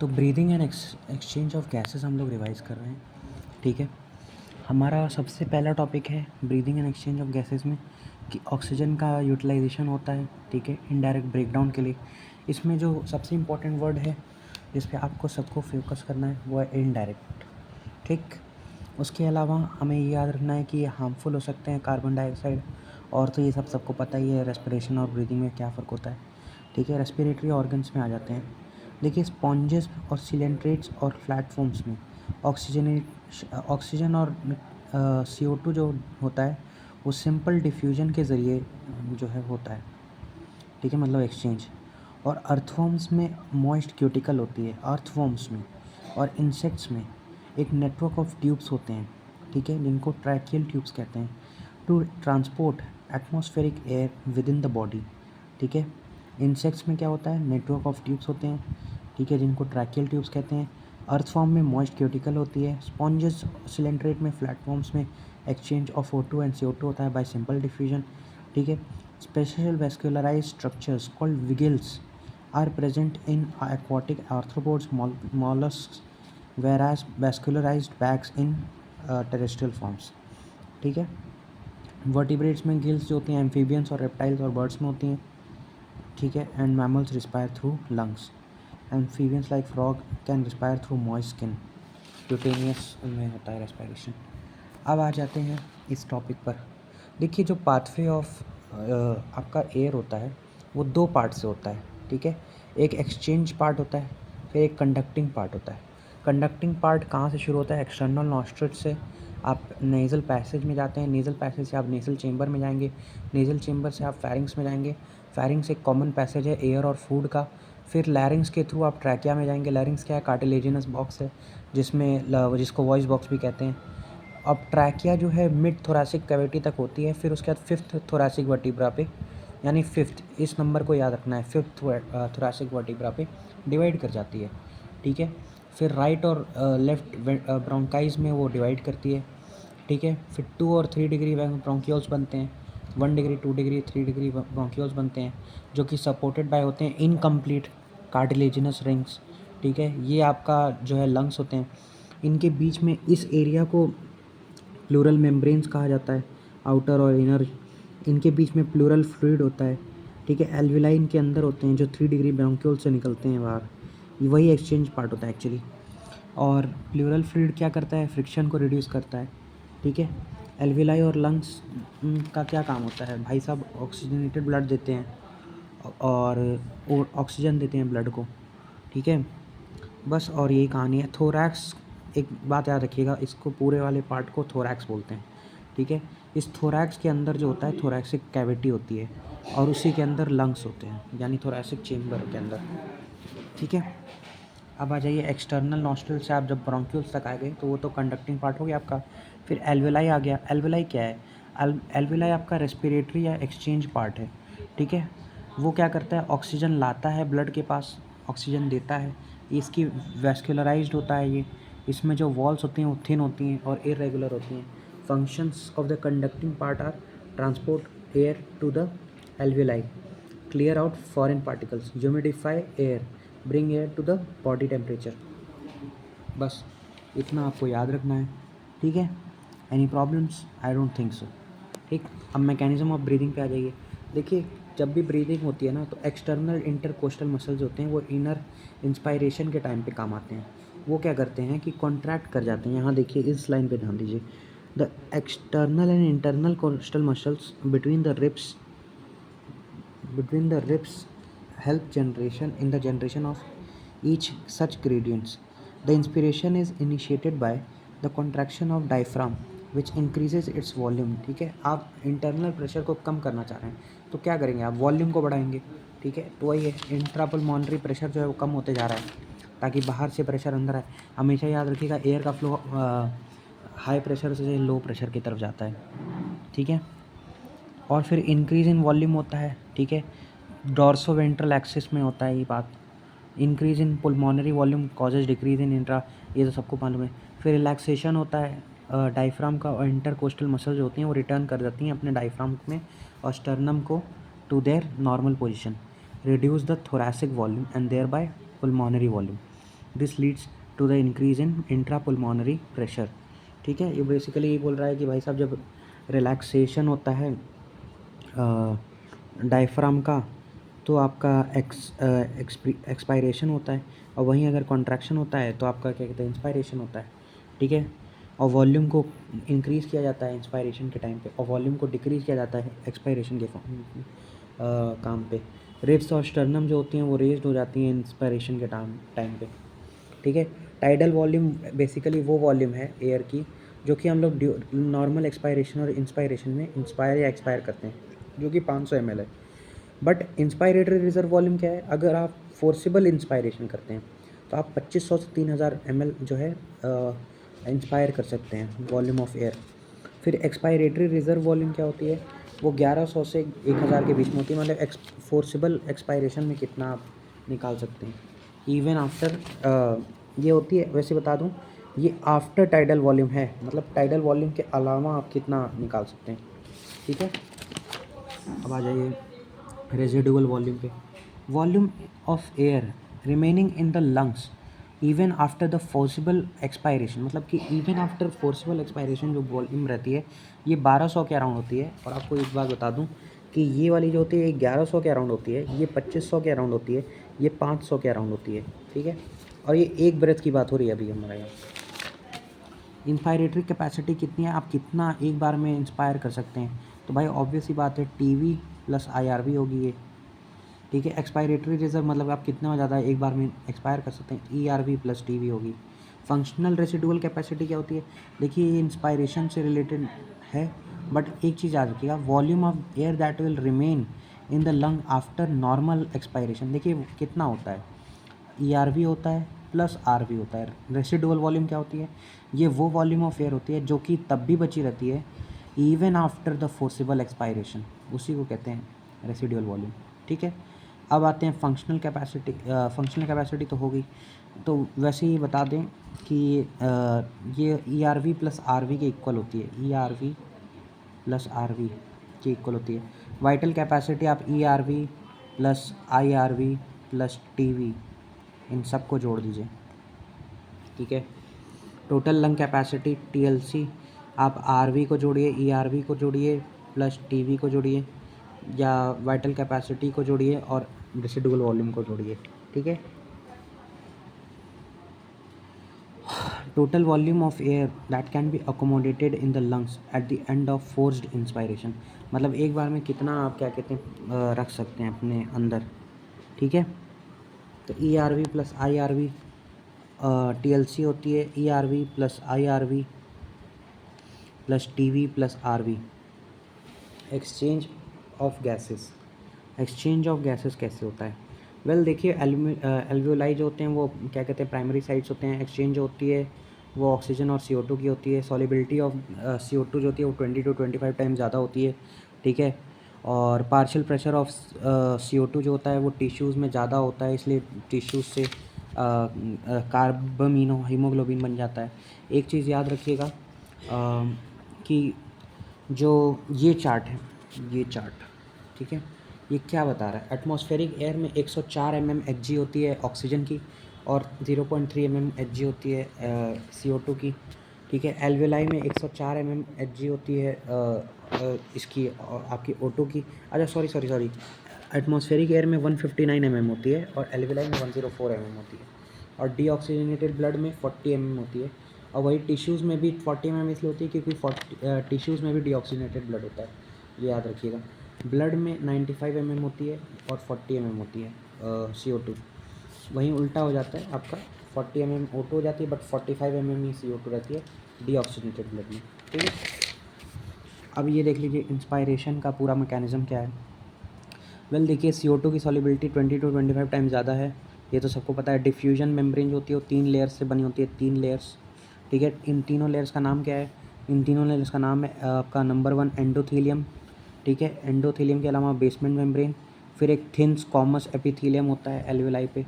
तो breathing and exchange of gases हम लोग रिवाइज कर रहे हैं, ठीक है। हमारा सबसे पहला टॉपिक है breathing and exchange of gases में कि ऑक्सीजन का यूटिलाइजेशन होता है, ठीक है, इनडायरेक्ट ब्रेकडाउन के लिए। इसमें जो सबसे इम्पोर्टेंट वर्ड है जिस पे आपको सबको फोकस करना है वो है इनडायरेक्ट, ठीक। उसके अलावा हमें ये याद रखना है कि ये हार्मफुल हो सकते हैं, कार्बन डाइऑक्साइड, और तो ये सबको पता ही है रेस्पिरेशन और ब्रीदिंग में क्या फ़र्क होता है, ठीक है। रेस्पिरेटरी ऑर्गन्स में आ जाते हैं। देखिए, स्पॉन्जेस और सिलेंट्रेट्स और प्लेटफॉर्म्स में ऑक्सीजन और CO2 जो होता है वो सिंपल डिफ्यूजन के ज़रिए जो है होता है, ठीक है, मतलब एक्सचेंज। और अर्थवॉर्म्स में मॉइस्ट क्यूटिकल होती है, अर्थवॉर्म्स में। और इंसेक्ट्स में एक नेटवर्क ऑफ ट्यूब्स होते हैं, ठीक है, जिनको ट्रैकियल ट्यूब्स कहते हैं, to transport atmospheric air within the body, ठीक है। इंसेक्ट्स में क्या होता है, नेटवर्क ऑफ ट्यूब्स होते हैं, ठीक है, जिनको ट्रैकियल ट्यूब्स कहते हैं। अर्थफॉर्म में मॉइस्ट क्यूटिकल होती है। स्पॉन्जेस सिलेंट्रेट में फ्लैटफॉर्म्स में exchange of O2 and CO2 होता है बाय सिंपल डिफ्यूजन, ठीक है। Special vascularised structures called gills are present in aquatic arthropods, mollusks, whereas vascularized bags in terrestrial forms, ठीक है। वर्टिब्रेट्स में गिल्स जो होती हैं एम्फीबियंस और रेप्टाइल्स और बर्ड्स में होती हैं, ठीक है। And mammals respire through lungs. Amphibians like frog can respire through moist skin, cutaneous में होता है रेस्पायरेशन। अब आ जाते हैं इस टॉपिक पर। देखिए, जो पाथवे ऑफ आपका एयर होता है वो दो पार्ट से होता है, ठीक है। एक एक्सचेंज पार्ट होता है, फिर एक कंडक्टिंग पार्ट होता है। कंडक्टिंग पार्ट कहाँ से शुरू होता है, एक्सटर्नल नॉस्ट्रिल से आप नेज़ल पैसेज में जाते हैं, नेज़ल पैसेज से आप नेज़ल चेंबर में जाएंगे, नेज़ल चेंबर से आप फेरिंग्स में जाएंगे, फेरिंग्स एक कॉमन पैसेज है एयर और फूड का। फिर लैरिंग्स के थ्रू आप ट्रैकिया में जाएंगे। लैरिंग्स क्या है, कार्टिलेजिनस बॉक्स है जिसको वॉइस बॉक्स भी कहते हैं। अब ट्रैकिया जो है मिड थोरैसिक कैविटी तक होती है, फिर उसके बाद फिफ्थ थोरैसिक वर्टिब्रा पे, यानी फिफ्थ, इस नंबर को याद रखना है, फिफ्थ थोरैसिक वर्टिब्रा पे डिवाइड कर जाती है, ठीक है। फिर राइट और लेफ्ट ब्रोंकाइज में वो डिवाइड करती है, ठीक है। फिर 2 और 3 डिग्री ब्रोंकियोल्स बनते हैं, 1 डिग्री 2 डिग्री 3 डिग्री ब्रोंकियोल्स बनते हैं, जो कि सपोर्टेड बाय होते हैं इनकम्प्लीट कार्टिलेजिनस रिंग्स, ठीक है। ये आपका जो है लंग्स होते हैं। इनके बीच में इस एरिया को प्लूरल मेम्ब्रेन्स कहा जाता है, आउटर और इनर। इनके बीच में प्लूरल फ्लूइड होता है, ठीक है। एल्विलाई इनके अंदर होते हैं जो 3 डिग्री ब्रोंक्यूल से निकलते हैं बाहर, वही एक्सचेंज पार्ट होता है एक्चुअली। और प्लूरल फ्लूइड क्या करता है, फ्रिक्शन को रिड्यूस करता है, ठीक है। एल्विलाई और लंग्स का क्या काम होता है भाई साहब, ऑक्सीजनेटेड ब्लड देते हैं और ऑक्सीजन देते हैं ब्लड को, ठीक है। बस, और यही कहानी है। थोरैक्स, एक बात याद रखिएगा, इसको पूरे वाले पार्ट को थोरैक्स बोलते हैं, ठीक है। इस थोरैक्स के अंदर जो होता है थोरैक्सिक कैविटी होती है और उसी के अंदर लंग्स होते हैं, यानी थोरैसिक चेम्बर के अंदर, ठीक है। अब आ जाइए एक्सटर्नल नॉस्ट्रल से आप जब ब्रोंक्यूल्स तक आ गए तो वो तो कंडक्टिंग पार्ट हो गया आपका। फिर एल्वेलाई आ गया। एल्वेलाई क्या है, एल्वेलाई आपका रेस्पिरेटरी या एक्सचेंज पार्ट है, ठीक है। वो क्या करता है, ऑक्सीजन लाता है ब्लड के पास, ऑक्सीजन देता है। इसकी वैस्कुलराइज्ड होता है ये। इसमें जो वॉल्स होती हैं वो थिन होती हैं और इरेगुलर होती हैं। Functions of the conducting part are transport air to the alveoli, clear out foreign particles, humidify air, bring air to the body temperature। बस इतना आपको याद रखना है, ठीक है। Any problems, I don't think so, ठीक। अब मैकेनिज्म ऑफ ब्रीदिंग पे आ जाइए। देखिए, जब भी ब्रीदिंग होती है ना तो एक्सटर्नल इंटरकोस्टल मसल्स होते हैं वो इनर इंस्पायरेशन के टाइम पे काम आते हैं। वो क्या करते हैं कि कॉन्ट्रैक्ट कर जाते हैं। यहाँ देखिए, इस लाइन पे ध्यान दीजिए। The external and internal coastal muscles between the ribs help generation in the generation of each such gradients. The inspiration is initiated by the contraction of diaphragm which increases its volume, ठीक है। आप internal pressure को कम करना चाह रहे हैं तो क्या करेंगे, आप वॉल्यूम को बढ़ाएंगे, ठीक है। तो वही है, इंट्रापल्मोनरी प्रेशर जो है वो कम होते जा रहा है ताकि बाहर से प्रेशर अंदर आए। हमेशा याद रखिएगा, एयर का फ्लो हाई प्रेशर से लो प्रेशर की तरफ जाता है, ठीक है। और फिर इंक्रीज़ इन वॉल्यूम होता है, ठीक है, डॉर्सो वेंट्रल एक्सिस में होता है ये बात। Increase in pulmonary volume causes decrease in intra, ये तो सबको मालूम है। फिर रिलैक्सेशन होता है डायफ्राम का, और इंटरकोस्टल मसल जो होती हैं वो रिटर्न कर जाती हैं अपने डायफ्राम में और स्टर्नम को to their normal position, reduce the thoracic volume and thereby pulmonary volume. This leads to the increase in intrapulmonary pressure. ठीक है, ये बेसिकली ये बोल रहा है कि भाई साहब जब रिलैक्सेशन होता है डायफ्राम का तो आपका एक्सपायरेशन होता है, और वहीं अगर कॉन्ट्रैक्शन होता है तो आपका क्या कहते हैं इंस्पायरेशन होता है। ठीक है, और वॉल्यूम को इंक्रीज़ किया जाता है इंस्पायरेशन के टाइम पे, और वॉल्यूम को डिक्रीज़ किया जाता है एक्सपायरेशन के काम पे। रिब्स और स्टर्नम जो होती हैं वो रेज्ड हो जाती हैं इंस्पायरेशन के टाइम पे। ठीक है, टाइडल वॉल्यूम बेसिकली वो वॉल्यूम है एयर की जो कि हम लोग नॉर्मल एक्सपायरेशन और इंस्पायरेशन में इंस्पायर या एक्सपायर करते हैं, जो कि 500 ml है। बट इंस्पायरेटरी रिजर्व वॉल्यूम क्या है, अगर आप फोर्सिबल इंस्पायरेशन करते हैं तो आप 2500 से 3000 ml जो है इंस्पायर कर सकते हैं वॉल्यूम ऑफ एयर। फिर एक्सपायरेटरी रिजर्व वॉल्यूम क्या होती है, वो 1100 से 1000 के बीच में होती है, मतलब फोर्सिबल एक्सपायरेशन में कितना आप निकाल सकते हैं इवन आफ्टर ये होती है। वैसे बता दूं, ये आफ्टर टाइडल वॉल्यूम है, मतलब टाइडल वॉल्यूम के अलावा आप कितना निकाल सकते हैं। ठीक है, अब आ जाइए रेजिडुअल वॉल्यूम पे। Volume of air remaining in the lungs even after the forcible expiration, मतलब कि इवन आफ्टर फोर्सिबल एक्सपायरेशन जो वॉल्यूम रहती है ये 1200 के अराउंड होती है। और आपको एक बात बता दूं कि ये वाली जो होती है ये 1100 के अराउंड होती है, ये 2500 के अराउंड होती है, ये 500 के अराउंड होती है। ठीक है, और ये एक ब्रेथ की बात हो रही है अभी हमारे यहाँ। इंस्पायरेटरी कैपेसिटी कितनी है, आप कितना एक बार में इंस्पायर कर सकते हैं, तो भाई ऑब्वियस ही बात है टीवी प्लस आईआरवी होगी ये। ठीक है, एक्सपायरेटरी रिजर्व मतलब आप कितना ज़्यादा एक बार में एक्सपायर कर सकते हैं, ईआरवी प्लस टीवी होगी। फंक्शनल रेसिडुअल कैपेसिटी क्या होती है, देखिए ये इंस्पायरेशन से रिलेटेड है, बट एक चीज़ याद रखिएगा, volume of air that will remain in the lung after normal expiration. देखिए कितना होता है, ईआरवी होता है प्लस आरवी होता है। रेसिडुअल वॉल्यूम क्या होती है, ये वो वॉल्यूम ऑफ एयर होती है जो कि तब भी बची रहती है even after the forcible expiration, उसी को कहते हैं रेसिडुअल वॉल्यूम। ठीक है, अब आते हैं फंक्शनल कैपेसिटी। फंक्शनल कैपेसिटी तो होगी, तो वैसे ही बता दें कि ये E R V plus R V के इक्वल होती है, E R V plus R V के इक्वल होती है। वाइटल कैपेसिटी आप E R V plus I R V plus T V इन सब को जोड़ दीजिए। ठीक है, total lung capacity T L C आप आर वी को जोड़िए, ई आर वी को जोड़िए प्लस टी वी को जोड़िए, या वाइटल कैपेसिटी को जोड़िए और रेसिडुअल वॉल्यूम को जोड़िए। ठीक है, total volume of air that can be accommodated in the lungs at the end of forced inspiration, मतलब एक बार में कितना आप क्या कहते हैं रख सकते हैं अपने अंदर। ठीक है, तो E R V plus I R V T L C होती है, E R V plus I R V plus T V plus R V. Exchange of gases, exchange of gases कैसे होता है, वेल देखिए एल्वियोलाई जो होते हैं वो क्या कहते हैं प्राइमरी साइट्स होते हैं। एक्सचेंज जो होती है वो ऑक्सीजन और CO2 की होती है। सॉलिबिलिटी ऑफ CO2 जो होती है वो 20 to 25 टाइम ज़्यादा होती है। ठीक है, और पार्शियल प्रेशर ऑफ CO2 जो होता है वो टिश्यूज़ में ज़्यादा होता है, इसलिए टिश्यूज़ से कार्बमिनो हीमोग्लोबिन बन जाता है। एक चीज़ याद रखिएगा कि जो ये चार्ट है, ये चार्ट, ठीक है, ये क्या बता रहा है, एटमॉस्फेरिक एयर में 104 mmHg होती है ऑक्सीजन की और 0.3 mmHg होती है CO2 की। ठीक है, एल्वेलाई में 104 mmHg होती है इसकी आपकी O2 की। अच्छा सॉरी, एटमॉस्फेरिक एयर में 159 mm होती है और एल्वेलाई में 104 mm होती है, और डीऑक्सीजनेटेड ब्लड में 40 mm होती है। और वही टिश्यूज़ में भी 40 mm इसलिए होती है क्योंकि टिश्यूज़ में भी डीऑक्सीजनेटेड ब्लड होता है, ये याद रखिएगा। ब्लड में 95 mm होती है और 40 mm होती है CO2। वहीं उल्टा हो जाता है आपका, 40 mm O2 हो जाती है बट 45 mm ही CO2 रहती है डीऑक्सीजनेटेड ब्लड में। ठीक है, अब ये देख लीजिए इंस्पायरेशन का पूरा मैकेनिज़्म क्या है। वेल देखिए CO2 की सॉलिबिलिटी 20 to 25 टाइम ज़्यादा है, ये तो सबको पता है। डिफ्यूजन मेम्ब्रेन जो होती है वो 3 लेयर्स से बनी होती है, 3 लेयर्स। ठीक है, इन तीनों लेयर्स का नाम क्या है, इन तीनों लेयर्स का नाम है आपका नंबर 1 एंडोथीलियम। ठीक है, एंडोथीलियम के अलावा बेसमेंट मेम्ब्रेन, फिर एक थिन स्क्वामस एपिथीलियम होता है एल्वेलाई पे।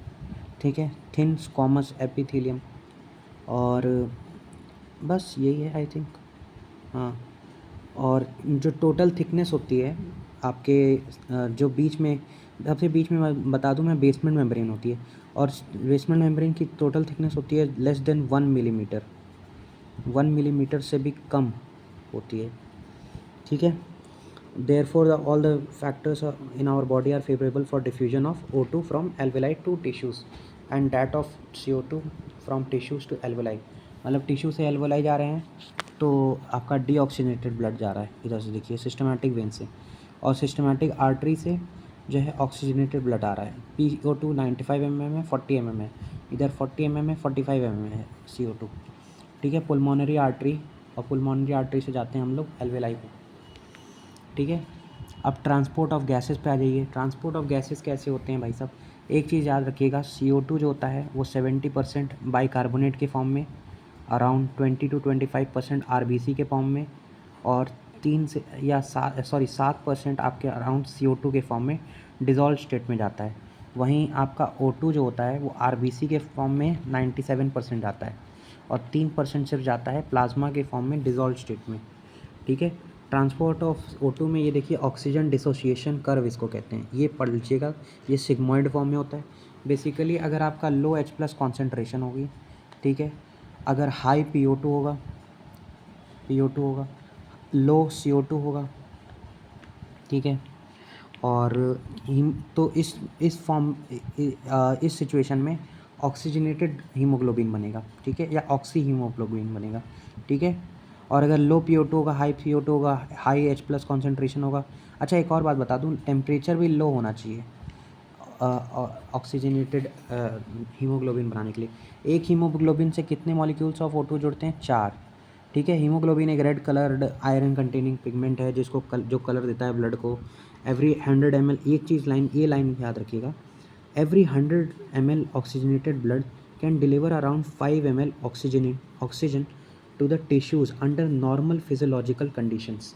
ठीक है, थिन स्क्वामस एपिथीलियम, और बस यही है आई थिंक। हाँ, और जो टोटल थिकनेस होती है आपके जो बीच में सबसे बीच में मैं बता दूं मैं, बेसमेंट मेम्ब्रेन होती है, और बेसमेंट मेम्ब्रेन की टोटल थिकनेस होती है लेस देन 1 मिलीमीटर, 1 मिलीमीटर से भी कम होती है, ठीक है। Therefore, all the factors in our body are favorable for diffusion of O2 from alveoli to tissues and that of CO2 from tissues to alveoli। मतलब tissue से एल्वोलाई जा रहे हैं तो आपका डीऑक्सीजनेटेड ब्लड जा रहा है इधर से, देखिए सिस्टमैटिक वेन से, और सिस्टमैटिक आर्टरी से जो है ऑक्सीजनेटेड ब्लड आ रहा है। PO2 95 mm है, 40 mm है, इधर 40 mm है, 45 mm है CO2, ठीक है। पुलमोनरी आर्टरी, और पुलमोनरी आर्टरी से जाते हैं हम लोग एल्वेलाई पे, ठीक है। अब ट्रांसपोर्ट ऑफ गैसेस पे आ जाइए। ट्रांसपोर्ट ऑफ गैसेस कैसे होते हैं भाई साहब, एक चीज़ याद रखिएगा, CO2 जो होता है वो 70% बाइकार्बोनेट के फॉर्म में, अराउंड 20 to 25% RBC के फॉर्म में, और 7% आपके अराउंड CO2 के फॉर्म में डिज़ोल्व स्टेट में जाता है। वहीं आपका O2 जो होता है वो RBC के फॉर्म में 97% जाता है, और 3% सिर्फ जाता है प्लाज्मा के फॉर्म में डिज़ोल्व स्टेट में, ठीक है। ट्रांसपोर्ट ऑफ O2 में ये देखिए ऑक्सीजन डिसोसिएशन कर्व इसको कहते हैं, ये पढ़ लीजिएगा, ये सिग्मॉइड फॉर्म में होता है। बेसिकली अगर आपका लो H+ कॉन्सेंट्रेशन होगी, ठीक है, अगर हाई PO2 होगा, लो CO2 होगा, ठीक है, और तो इस सिचुएशन में ऑक्सीजनेटेड हीमोग्लोबिन बनेगा, ठीक है, या ऑक्सी हीमोग्लोबिन बनेगा, ठीक है। और अगर लो PO2 होगा, हाई CO2 होगा, हाई H+ कॉन्सेंट्रेशन होगा। अच्छा एक और बात बता दूं, टेम्परेचर भी लो होना चाहिए ऑक्सीजनेटेड हीमोग्लोबिन बनाने के लिए। एक हीमोग्लोबिन से कितने मॉलिक्यूल्स ऑफ O2 जुड़ते हैं? 4, ठीक है। हीमोग्लोबिन एक red coloured iron containing pigment है जिसको जो कलर देता है ब्लड को। एवरी 100 ml, एक चीज़ ये लाइन याद रखिएगा, every 100 ml oxygenated blood can deliver around 5 ml oxygen to the tissues under normal physiological conditions,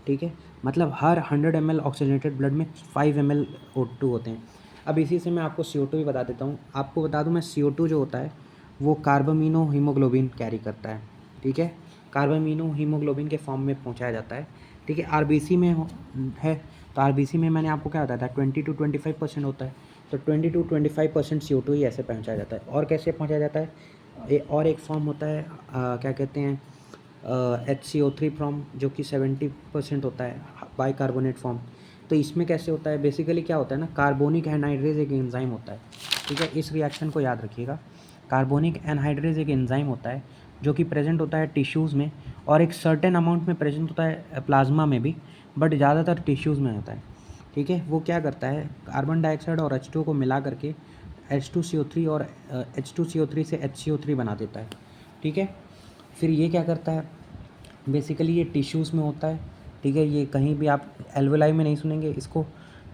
ठीक है। मतलब हर 100 ml ऑक्सीजनेटेड ब्लड में 5 ml O2 होते हैं। अब इसी से मैं आपको CO2 भी बता देता हूँ। आपको बता दूँ मैं, CO2 जो होता है वो कार्बामिनो हीमोग्लोबिन कैरी करता है, ठीक है, कार्बामिनो हीमोग्लोबिन के फॉर्म में पहुँचाया जाता है, ठीक है। RBC में है, तो RBC में मैंने आपको क्या बताया था, 20 to 25% होता है, तो 20 to 25% CO2 ही ऐसे पहुँचाया जाता है। और कैसे पहुँचाया जाता है, और एक फॉर्म होता है क्या कहते हैं, HCO3 फॉर्म, जो कि 70% होता है बाइकार्बोनेट फॉर्म। तो इसमें कैसे होता है, बेसिकली क्या होता है ना, कार्बोनिक एनहाइड्रेज एक एंजाइम होता है, ठीक है, इस रिएक्शन को याद रखिएगा। कार्बोनिक एनहाइड्रेज एक एंजाइम होता है जो कि प्रेजेंट होता है टिश्यूज़ में, और एक सर्टेन अमाउंट में प्रेजेंट होता है प्लाज्मा में भी, बट ज़्यादातर टिश्यूज़ में होता है, ठीक है। वो क्या करता है, कार्बन डाइऑक्साइड और H2 को मिला करके H2CO3 और H2CO3 से HCO3 बना देता है, ठीक है। फिर ये क्या करता है, बेसिकली ये टिश्यूज़ में होता है, ठीक है। ये कहीं भी आप एल्वेलाई में नहीं सुनेंगे इसको,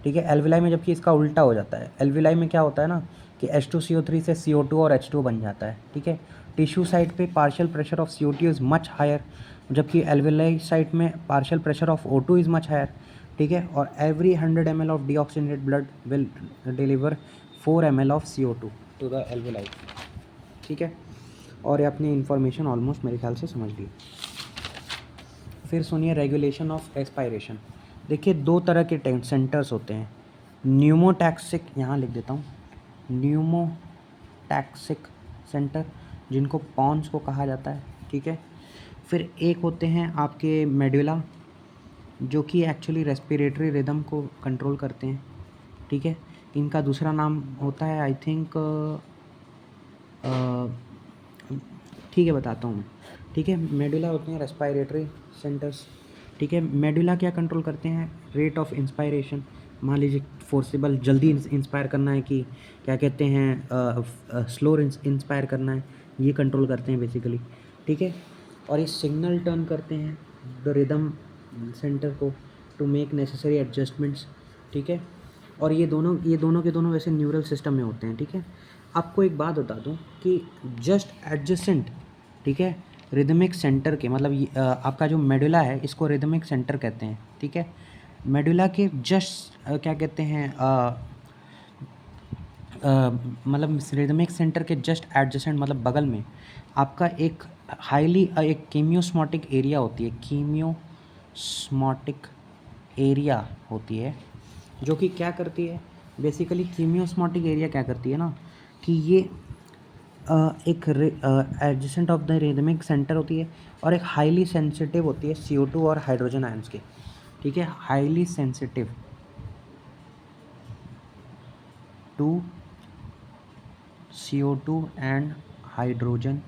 ठीक है, एल्वेलाई में, जबकि इसका उल्टा हो जाता है। एल्वेलाई में क्या होता है ना कि H2CO3 से CO2 और H2 बन जाता है, ठीक है। टिश्यू साइड पे partial pressure of CO2 is much higher, जबकि एल्वेलाई साइड में partial pressure of O2 is much higher, ठीक है। और every 100 ml of deoxygenated blood will deliver 4 ml of CO2 to the alveoli, ठीक है। और ये अपनी इन्फॉर्मेशन ऑलमोस्ट मेरे ख्याल से समझ ली। फिर सुनिए रेगुलेशन ऑफ एक्सपायरेशन। देखिए 2 तरह के सेंटर्स होते हैं, न्यूमोटैक्सिक, यहाँ लिख देता हूँ, न्यूमोटैक्सिक सेंटर, जिनको पॉन्स को कहा जाता है, ठीक है। फिर एक होते हैं आपके मेडुला, जो कि एक्चुअली रेस्पिरेटरी रिदम को कंट्रोल करते हैं, ठीक है। इनका दूसरा नाम होता है आई थिंक, ठीक है बताता हूँ मैं, ठीक है। मेडुला होते हैं रेस्पिरेटरी सेंटर्स, ठीक है। मेडुला क्या कंट्रोल करते हैं, रेट ऑफ इंस्पायरेशन। मान लीजिए फोर्सेबल जल्दी इंस्पायर करना है कि क्या कहते हैं स्लो इंस्पायर करना है, ये कंट्रोल करते हैं बेसिकली, ठीक है। और ये सिग्नल टर्न करते हैं द रिदम सेंटर को टू मेक नेसेसरी एडजस्टमेंट्स, ठीक है। और ये दोनों के दोनों वैसे न्यूरल सिस्टम में होते हैं, ठीक है। आपको एक बात बता दूं कि जस्ट एडजेसेंट, ठीक है, रिदमिक सेंटर के, मतलब आपका जो मेडुला है इसको रिदमिक सेंटर कहते हैं, ठीक है। मेडुला के जस्ट क्या कहते हैं मतलब रिदमिक सेंटर के जस्ट एडजेसेंट, मतलब बगल में आपका एक एक कीमियोस्मोटिक एरिया होती है, कीमियोस्मोटिक एरिया होती है, जो कि क्या करती है, बेसिकली कीमियोस्मोटिक एरिया क्या करती है ना कि ये एक adjacent of the rhythmic centre होती है और एक हाईली सेंसिटिव होती है CO2 और हाइड्रोजन आयंस के, ठीक है, highly sensitive to CO2 and hydrogen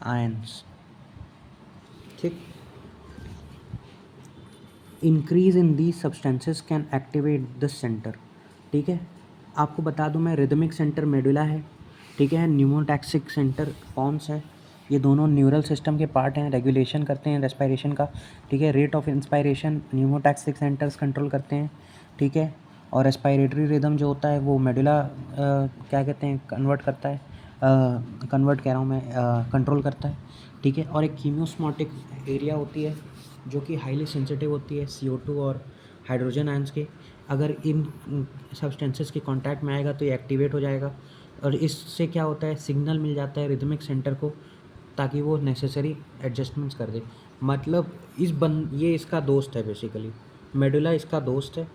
ions, ठीक। Increase in the substances can activate this centre, ठीक है। आपको बता दूं मैं, रिदमिक सेंटर मेडुला है, ठीक है, न्यूमोटैक्सिक सेंटर पॉन्स है। ये दोनों न्यूरल सिस्टम के पार्ट हैं, रेगुलेशन करते हैं रेस्पिरेशन का, ठीक है। Rate of inspiration pneumotaxic centres control करते हैं, ठीक है। और रेस्पिरेटरी रिदम जो होता है वो मेडुला क्या कहते हैं कन्वर्ट करता है, कन्वर्ट कह रहा हूँ मैं, कंट्रोल करता है, ठीक है। और एक कीमियोस्मोटिक एरिया होती है जो कि हाईली सेंसिटिव होती है CO2 और हाइड्रोजन आयंस के। अगर इन सब्सटेंसेस के कांटेक्ट में आएगा तो ये एक्टिवेट हो जाएगा और इससे क्या होता है, सिग्नल मिल जाता है रिदमिक सेंटर को ताकि वो नेसेसरी एडजस्टमेंट्स कर दे। मतलब ये इसका दोस्त है बेसिकली, मेडुला इसका दोस्त है।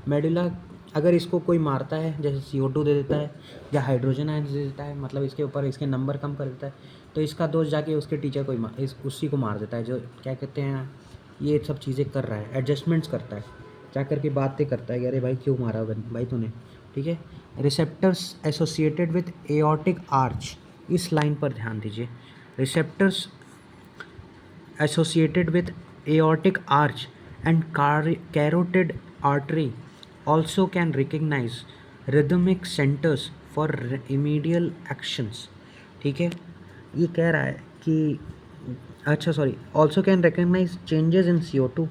मेडुला अगर इसको कोई मारता है, जैसे CO2 दे देता है या हाइड्रोजन आयंस दे देता है, मतलब इसके ऊपर इसके नंबर कम कर देता है, तो इसका दोस्त जाके उसके टीचर को उसी को मार देता है, जो क्या कहते हैं ये सब चीज़ें कर रहा है, एडजस्टमेंट्स करता है, जा कर के बातें करता है कि अरे भाई क्यों मारा भाई तूने, ठीक है। Receptors associated with aortic arch, इस लाइन पर ध्यान दीजिए। Receptors associated with aortic arch and carotid artery also can recognize rhythmic centers for remedial actions, ठीक है। ये कह रहा है कि अच्छा sorry, also can recognize changes in CO2,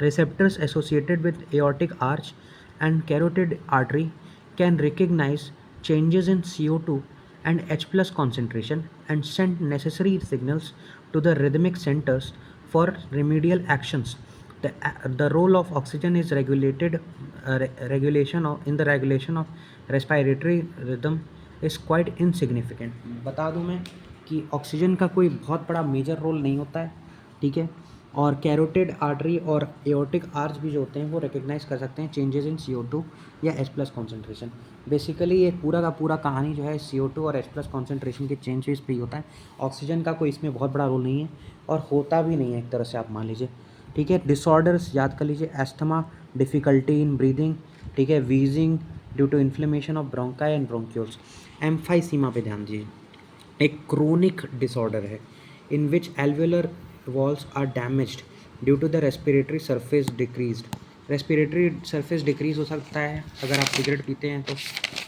receptors associated with aortic arch and carotid artery can recognize changes in CO2 and H plus concentration and send necessary signals to the rhythmic centers for remedial actions. The role of oxygen is regulation in the regulation of respiratory rhythm is quite insignificant. बता दूं मैं कि oxygen का कोई बहुत बड़ा major role नहीं होता है, ठीक है। और कैरोटिड आर्टरी और एओर्टिक आर्च भी जो होते हैं वो रिकग्नाइज कर सकते हैं चेंजेस इन CO2 या H प्लस कॉन्सेंट्रेशन। बेसिकली ये पूरा का पूरा कहानी जो है CO2 और H प्लस कॉन्सेंट्रेशन के चेंजेस पे ही होता है। ऑक्सीजन का कोई इसमें बहुत बड़ा रोल नहीं है और होता भी नहीं है एक तरह से, आप मान लीजिए, ठीक है। डिसऑर्डर्स याद कर लीजिए, एस्थमा, डिफ़िकल्टी इन ब्रीदिंग, ठीक है, wheezing due to inflammation of bronchi and bronchioles. Emphysema पे ध्यान दीजिए, एक क्रोनिक डिसऑर्डर है in which alveolar walls are damaged due to the respiratory surface decreased. Respiratory surface decrease हो सकता है, अगर आप सिगरेट पीते हैं तो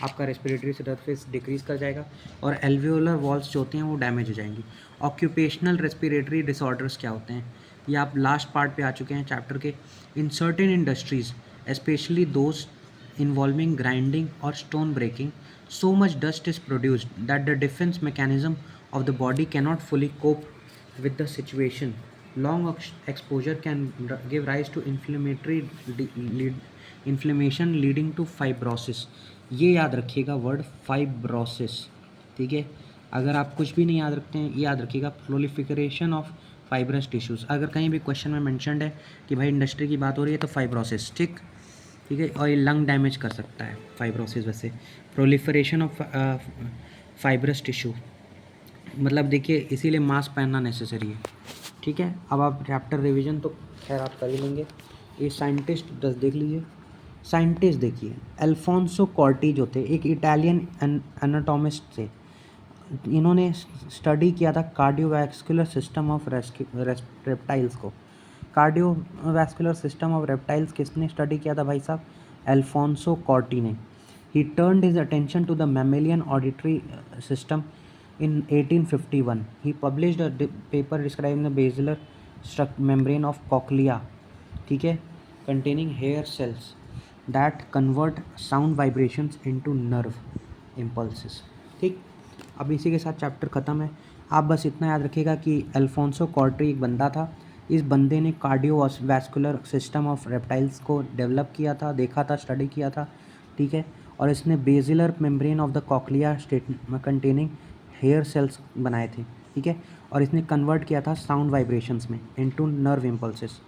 आपका रेस्पिरेटरी सरफेस डिक्रीज़ कर जाएगा और एल्वेओलर वॉल्स जो होती हैं वो डैमेज हो जाएंगी। ऑक्यूपेशनल रेस्पिरेटरी डिसऑर्डर्स क्या होते हैं, ये आप लास्ट पार्ट पे आ चुके हैं चैप्टर के। In certain industries specially those involving grinding or stone breaking, so much dust is produced that the defense mechanism of the body cannot fully cope with the situation. Long exposure can give rise to inflammation leading to fibrosis. ये याद रखिएगा word fibrosis, ठीक है। अगर आप कुछ भी नहीं याद रखते हैं, ये याद रखिएगा प्रोलिफिकेशन ऑफ फाइब्रस टिश्यूज़। अगर कहीं भी क्वेश्चन में मेंशन्ड है कि भाई इंडस्ट्री की बात हो रही है तो फाइब्रोसिस, ठीक, ठीक है। और ये लंग डैमेज कर सकता है फाइब्रोसिस। वैसे प्रोलिफरेशन ऑफ फाइब्रस टिश्यू, मतलब देखिए इसीलिए मास्क पहनना नेसेसरी है, ठीक है। अब आप चैप्टर रिवीजन तो खैर आप कर ही लेंगे। ये साइंटिस्ट देख लीजिए, साइंटिस्ट देखिए, अल्फोंसो कॉर्टी जो थे एक इटालियन एनाटोमिस्ट थे। इन्होंने स्टडी किया था कार्डियोवैस्कुलर सिस्टम ऑफ रेप्टाइल्स को। कार्डियोवैस्कुलर सिस्टम ऑफ रेप्टाइल्स किसने स्टडी किया था भाई साहब, अल्फोंसो कॉर्टी ने। He turned his attention to the mammalian auditory system in 1851. He published a paper describing the basilar membrane of cochlea, ठीक है, containing hair cells that convert sound vibrations into nerve impulses, ठीक। अब इसी के साथ chapter ख़त्म है। आप बस इतना याद रखिएगा कि अल्फोंसो कॉर्टी एक बंदा था, इस बंदे ने कार्डियोवैस्कुलर सिस्टम ऑफ रेप्टाइल्स को डेवलप किया था, देखा था, स्टडी किया था, ठीक है। और इसने basilar membrane of the cochlea containing hair cells बनाए थे, ठीक है। और इसने कन्वर्ट किया था साउंड वाइब्रेशंस में इनटू नर्व इम्पल्सेस।